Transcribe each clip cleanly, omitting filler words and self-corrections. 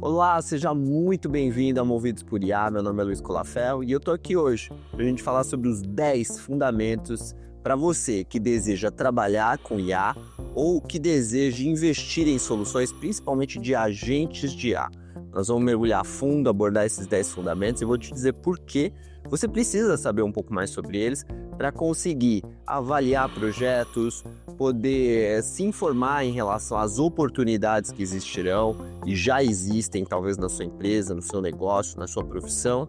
Olá, seja muito bem-vindo ao Movidos por IA. Meu nome é Luiz Colafel e eu tô aqui hoje para a gente falar sobre os 10 fundamentos para você que deseja trabalhar com IA ou que deseja investir em soluções, principalmente de agentes de IA. Nós vamos mergulhar a fundo, abordar esses 10 fundamentos e vou te dizer por que você precisa saber um pouco mais sobre eles para conseguir avaliar projetos, poder se informar em relação às oportunidades que existirão e já existem, talvez na sua empresa, no seu negócio, na sua profissão,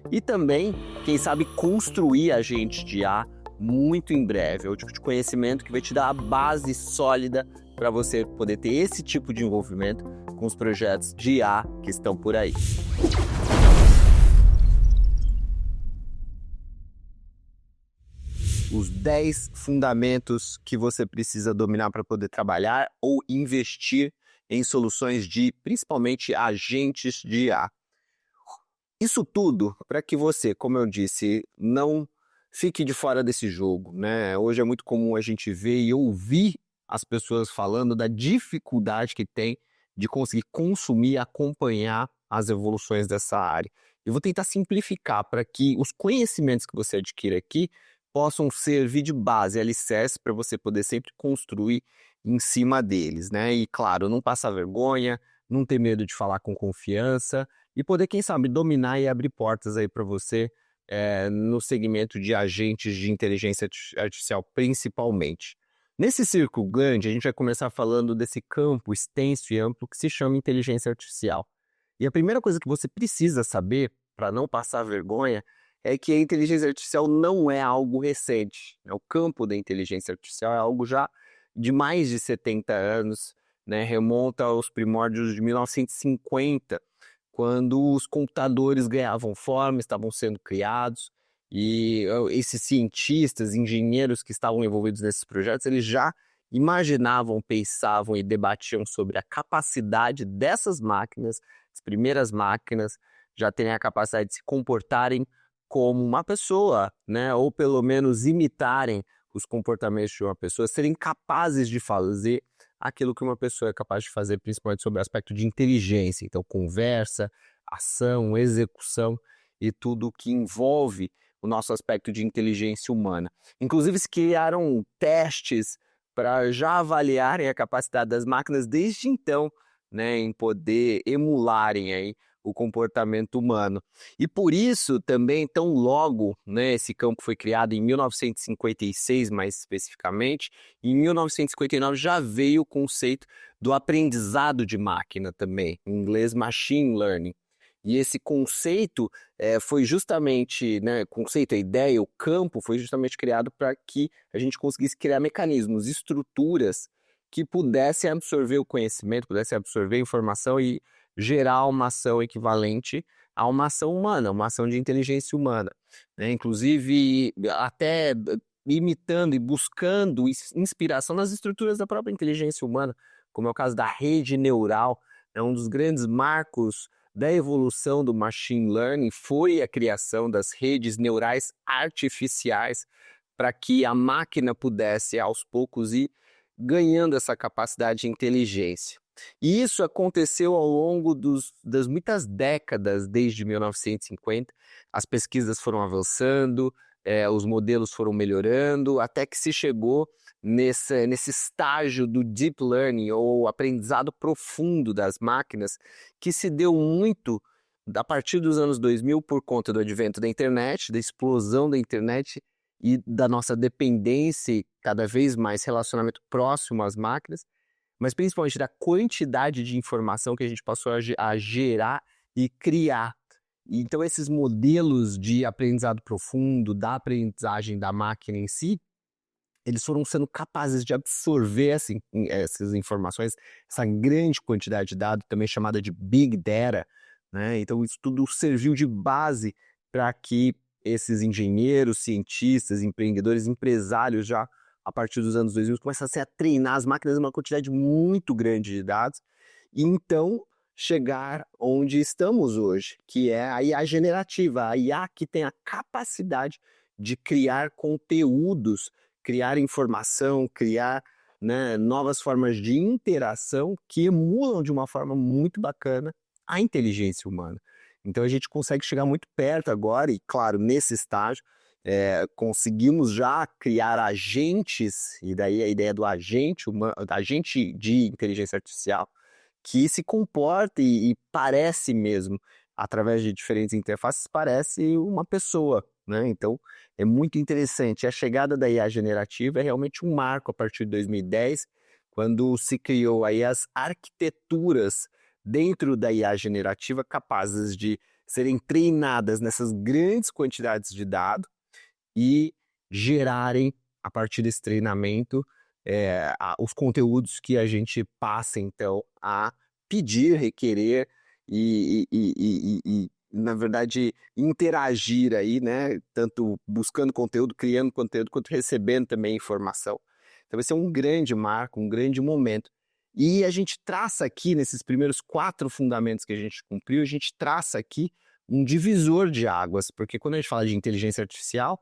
e também, quem sabe, construir agentes de IA muito em breve. É o tipo de conhecimento que vai te dar a base sólida para você poder ter esse tipo de envolvimento com os projetos de IA que estão por aí. Os 10 fundamentos que você precisa dominar para poder trabalhar ou investir em soluções de, principalmente, agentes de IA. Isso tudo para que você, como eu disse, não fique de fora desse jogo, né? Hoje é muito comum a gente ver e ouvir as pessoas falando da dificuldade que tem de conseguir consumir e acompanhar as evoluções dessa área. Eu vou tentar simplificar para que os conhecimentos que você adquire aqui possam servir de base, alicerce, para você poder sempre construir em cima deles, né? E claro, não passar vergonha, não ter medo de falar com confiança e poder, quem sabe, dominar e abrir portas aí para você no segmento de agentes de inteligência artificial, principalmente. Nesse círculo grande, a gente vai começar falando desse campo extenso e amplo que se chama inteligência artificial. E a primeira coisa que você precisa saber, para não passar vergonha, é que a inteligência artificial não é algo recente, né? O campo da inteligência artificial é algo já de mais de 70 anos, né? Remonta aos primórdios de 1950, quando os computadores ganhavam forma, estavam sendo criados, e esses cientistas, engenheiros que estavam envolvidos nesses projetos, eles já imaginavam, pensavam e debatiam sobre a capacidade dessas máquinas, as primeiras máquinas, já terem a capacidade de se comportarem como uma pessoa, né? Ou pelo menos imitarem os comportamentos de uma pessoa, serem capazes de fazer aquilo que uma pessoa é capaz de fazer, principalmente sobre o aspecto de inteligência. Então, conversa, ação, execução e tudo o que envolve o nosso aspecto de inteligência humana. Inclusive, se criaram testes para já avaliarem a capacidade das máquinas desde então, né, em poder emularem aí o comportamento humano. E por isso também, tão logo, né, esse campo foi criado em 1956, mais especificamente, em 1959 já veio o conceito do aprendizado de máquina também, em inglês machine learning. E esse conceito foi justamente, né, conceito, a ideia, o campo foi justamente criado para que a gente conseguisse criar mecanismos, estruturas que pudessem absorver o conhecimento, pudessem absorver a informação e gerar uma ação equivalente a uma ação humana, uma ação de inteligência humana, né? Inclusive, até imitando e buscando inspiração nas estruturas da própria inteligência humana, como é o caso da rede neural, é um dos grandes marcos da evolução do machine learning foi a criação das redes neurais artificiais para que a máquina pudesse, aos poucos, ir ganhando essa capacidade de inteligência. E isso aconteceu ao longo das muitas décadas, desde 1950. As pesquisas foram avançando, os modelos foram melhorando, até que se chegou nesse estágio do deep learning, ou aprendizado profundo das máquinas, que se deu muito a partir dos anos 2000 por conta do advento da internet, da explosão da internet e da nossa dependência e cada vez mais relacionamento próximo às máquinas, mas principalmente da quantidade de informação que a gente passou a gerar e criar. Então esses modelos de aprendizado profundo, da aprendizagem da máquina em si, eles foram sendo capazes de absorver essas informações, essa grande quantidade de dados, também chamada de Big Data, né? Então isso tudo serviu de base para que esses engenheiros, cientistas, empreendedores, empresários já a partir dos anos 2000 começassem a treinar as máquinas uma quantidade muito grande de dados e então chegar onde estamos hoje, que é a IA generativa, a IA que tem a capacidade de criar conteúdos, criar informação, criar, né, novas formas de interação que emulam de uma forma muito bacana a inteligência humana. Então a gente consegue chegar muito perto agora, e claro, nesse estágio, conseguimos já criar agentes, e daí a ideia do agente humano, agente de inteligência artificial, que se comporta e parece mesmo, através de diferentes interfaces, parece uma pessoa, né? Então é muito interessante. A chegada da IA generativa é realmente um marco a partir de 2010, quando se criou aí as arquiteturas dentro da IA generativa capazes de serem treinadas nessas grandes quantidades de dados e gerarem, a partir desse treinamento, os conteúdos que a gente passa, então, a pedir, requerer na verdade, interagir aí, né? Tanto buscando conteúdo, criando conteúdo, quanto recebendo também informação. Então vai ser um grande marco, um grande momento. E a gente traça aqui, nesses primeiros 4 fundamentos que a gente cumpriu, a gente traça aqui um divisor de águas, porque quando a gente fala de inteligência artificial,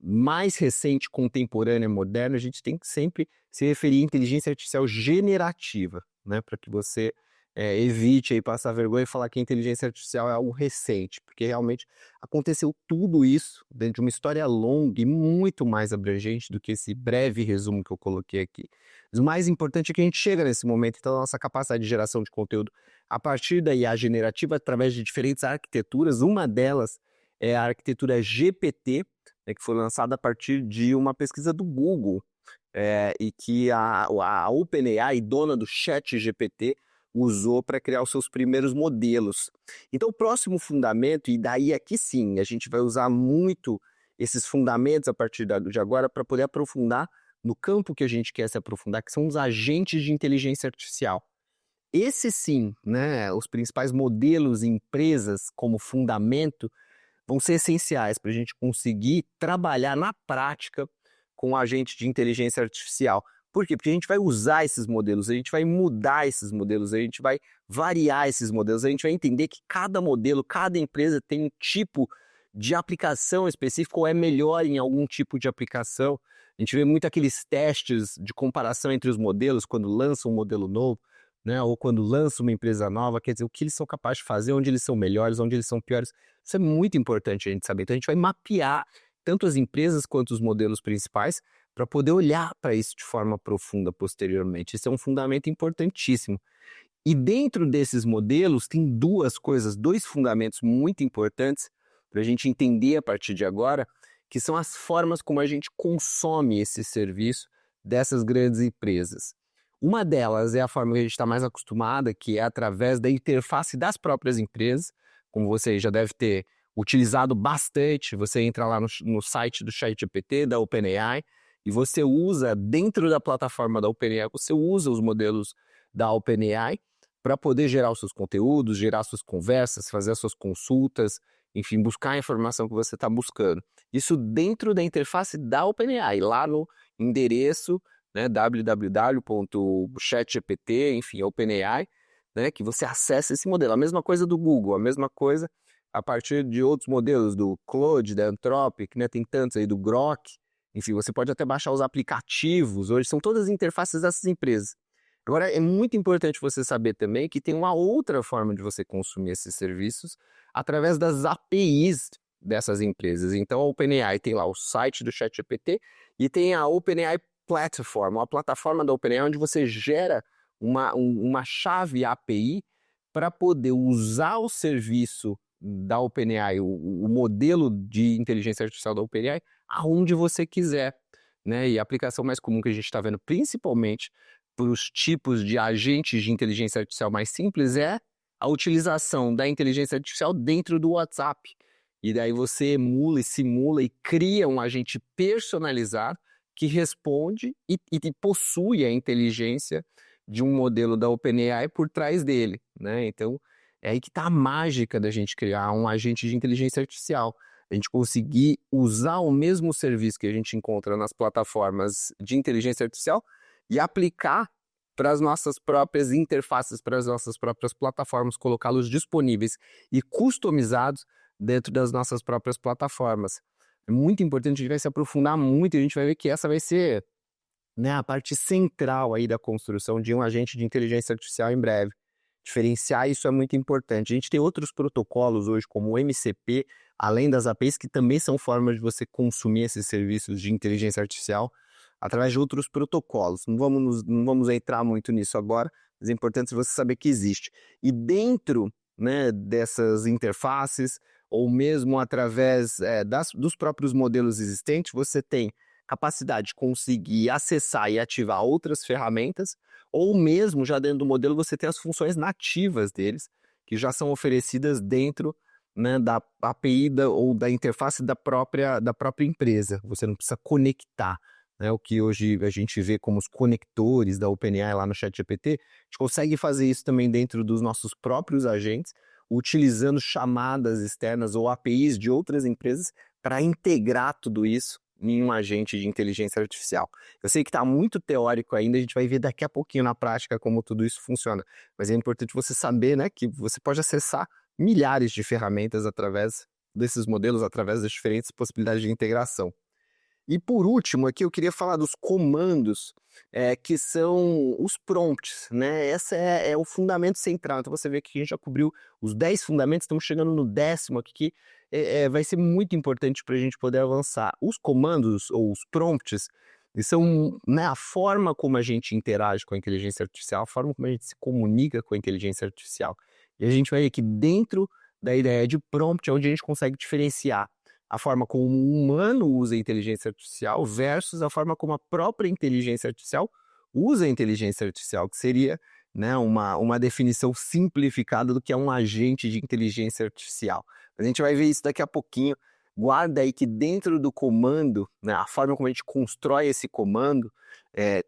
mais recente, contemporânea, moderna, a gente tem que sempre se referir à inteligência artificial generativa, né? Para que você evite aí passar vergonha e falar que a inteligência artificial é algo recente, porque realmente aconteceu tudo isso dentro de uma história longa e muito mais abrangente do que esse breve resumo que eu coloquei aqui. Mas o mais importante é que a gente chega nesse momento, então, a nossa capacidade de geração de conteúdo a partir da IA generativa, através de diferentes arquiteturas. Uma delas é a arquitetura GPT, né, que foi lançada a partir de uma pesquisa do Google, e que a OpenAI, dona do ChatGPT, usou para criar os seus primeiros modelos. Então, o próximo fundamento, e daí aqui sim, a gente vai usar muito esses fundamentos a partir de agora para poder aprofundar no campo que a gente quer se aprofundar, que são os agentes de inteligência artificial. Esse sim, né, os principais modelos e empresas como fundamento vão ser essenciais para a gente conseguir trabalhar na prática com agente de inteligência artificial. Por quê? Porque a gente vai usar esses modelos, a gente vai mudar esses modelos, a gente vai variar esses modelos, a gente vai entender que cada modelo, cada empresa tem um tipo de aplicação específico ou é melhor em algum tipo de aplicação. A gente vê muito aqueles testes de comparação entre os modelos quando lança um modelo novo, né? Ou quando lança uma empresa nova, quer dizer, o que eles são capazes de fazer, onde eles são melhores, onde eles são piores. Isso é muito importante a gente saber. Então a gente vai mapear tanto as empresas quanto os modelos principais para poder olhar para isso de forma profunda posteriormente. Isso é um fundamento importantíssimo. E dentro desses modelos tem dois fundamentos muito importantes para a gente entender a partir de agora, que são as formas como a gente consome esse serviço dessas grandes empresas. Uma delas é a forma que a gente está mais acostumada, que é através da interface das próprias empresas, como você já deve ter utilizado bastante. Você entra lá no site do ChatGPT, da OpenAI, e você usa, dentro da plataforma da OpenAI, você usa os modelos da OpenAI para poder gerar os seus conteúdos, gerar suas conversas, fazer as suas consultas, enfim, buscar a informação que você está buscando. Isso dentro da interface da OpenAI, lá no endereço, né, www.chatgpt, enfim, OpenAI, né, que você acessa esse modelo. A mesma coisa do Google, a mesma coisa a partir de outros modelos, do Claude, da Anthropic, né, tem tantos aí, do Grok. Enfim, você pode até baixar os aplicativos, hoje são todas as interfaces dessas empresas. Agora, é muito importante você saber também que tem uma outra forma de você consumir esses serviços através das APIs dessas empresas. Então, a OpenAI tem lá o site do ChatGPT e tem a OpenAI Platform, a plataforma da OpenAI, onde você gera uma chave API para poder usar o serviço da OpenAI, o modelo de inteligência artificial da OpenAI, aonde você quiser, né? E a aplicação mais comum que a gente está vendo, principalmente para os tipos de agentes de inteligência artificial mais simples, é a utilização da inteligência artificial dentro do WhatsApp. E daí você emula e simula e cria um agente personalizado que responde e possui a inteligência de um modelo da OpenAI por trás dele, né? Então, é aí que está a mágica da gente criar um agente de inteligência artificial. A gente conseguir usar o mesmo serviço que a gente encontra nas plataformas de inteligência artificial e aplicar para as nossas próprias interfaces, para as nossas próprias plataformas, colocá-los disponíveis e customizados dentro das nossas próprias plataformas. É muito importante, a gente vai se aprofundar muito e a gente vai ver que essa vai ser, né, a parte central aí da construção de um agente de inteligência artificial em breve. Diferenciar isso é muito importante. A gente tem outros protocolos hoje, como o MCP, além das APIs, que também são formas de você consumir esses serviços de inteligência artificial através de outros protocolos. Não vamos entrar muito nisso agora, mas é importante você saber que existe. E dentro, né, dessas interfaces, ou mesmo através dos próprios modelos existentes, você tem capacidade de conseguir acessar e ativar outras ferramentas, ou mesmo já dentro do modelo você tem as funções nativas deles, que já são oferecidas dentro, né, da API ou da interface da própria empresa. Você não precisa conectar, né, o que hoje a gente vê como os conectores da OpenAI lá no ChatGPT. A gente consegue fazer isso também dentro dos nossos próprios agentes, utilizando chamadas externas ou APIs de outras empresas para integrar tudo isso em um agente de inteligência artificial. Eu sei que está muito teórico ainda, a gente vai ver daqui a pouquinho na prática como tudo isso funciona, mas é importante você saber, né, que você pode acessar milhares de ferramentas através desses modelos, através das diferentes possibilidades de integração. E por último aqui eu queria falar dos comandos, que são os prompts, né? Esse é o fundamento central. Então você vê que a gente já cobriu os 10 fundamentos, estamos chegando no 10º aqui, que vai ser muito importante para a gente poder avançar. Os comandos ou os prompts, eles são, né, a forma como a gente interage com a inteligência artificial, a forma como a gente se comunica com a inteligência artificial. E a gente vai ver que dentro da ideia de prompt é onde a gente consegue diferenciar a forma como um humano usa a inteligência artificial versus a forma como a própria inteligência artificial usa a inteligência artificial, que seria, né, uma definição simplificada do que é um agente de inteligência artificial. A gente vai ver isso daqui a pouquinho. Guarda aí que dentro do comando, né, a forma como a gente constrói esse comando é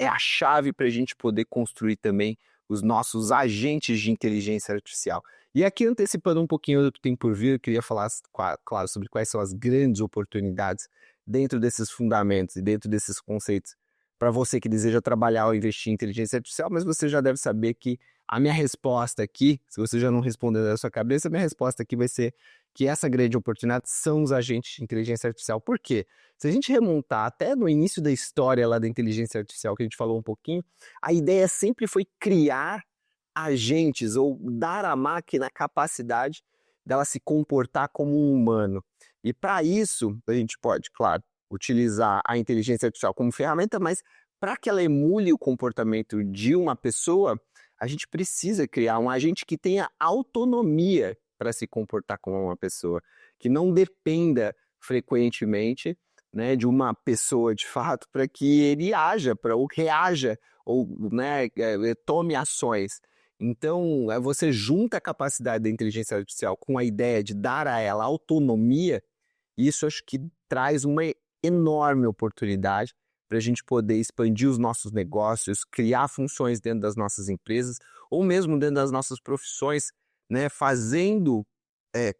a chave para a gente poder construir também os nossos agentes de inteligência artificial. E aqui, antecipando um pouquinho do que tem por vir, eu queria falar, claro, sobre quais são as grandes oportunidades dentro desses fundamentos e dentro desses conceitos para você que deseja trabalhar ou investir em inteligência artificial, mas você já deve saber que a minha resposta aqui, se você já não respondeu da sua cabeça, a minha resposta aqui vai ser que essa grande oportunidade são os agentes de inteligência artificial. Por quê? Se a gente remontar até no início da história lá da inteligência artificial, que a gente falou um pouquinho, a ideia sempre foi criar agentes ou dar à máquina a capacidade dela se comportar como um humano. E para isso, a gente pode, claro, utilizar a inteligência artificial como ferramenta, mas para que ela emule o comportamento de uma pessoa, a gente precisa criar um agente que tenha autonomia para se comportar como uma pessoa, que não dependa frequentemente, né, de uma pessoa de fato para que ele haja, ou reaja, ou, né, tome ações. Então, você junta a capacidade da inteligência artificial com a ideia de dar a ela autonomia, e isso acho que traz uma enorme oportunidade para a gente poder expandir os nossos negócios, criar funções dentro das nossas empresas, ou mesmo dentro das nossas profissões, né, fazendo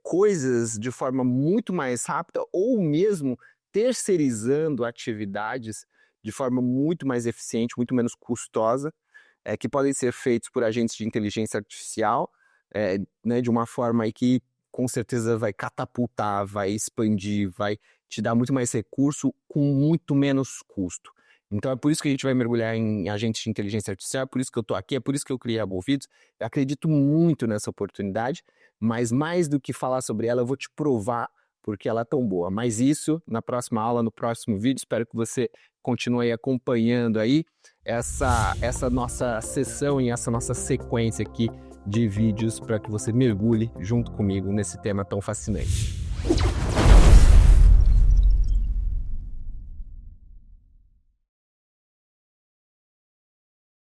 coisas de forma muito mais rápida, ou mesmo terceirizando atividades de forma muito mais eficiente, muito menos custosa, que podem ser feitos por agentes de inteligência artificial, né, de uma forma aí que com certeza vai catapultar, vai expandir, vai te dar muito mais recurso com muito menos custo. Então é por isso que a gente vai mergulhar em agentes de inteligência artificial, é por isso que eu estou aqui, é por isso que eu criei a Movidos. Eu acredito muito nessa oportunidade, mas mais do que falar sobre ela, eu vou te provar porque ela é tão boa. Mas isso na próxima aula, no próximo vídeo. Espero que você continue acompanhando aí essa nossa sessão e essa nossa sequência aqui de vídeos para que você mergulhe junto comigo nesse tema tão fascinante.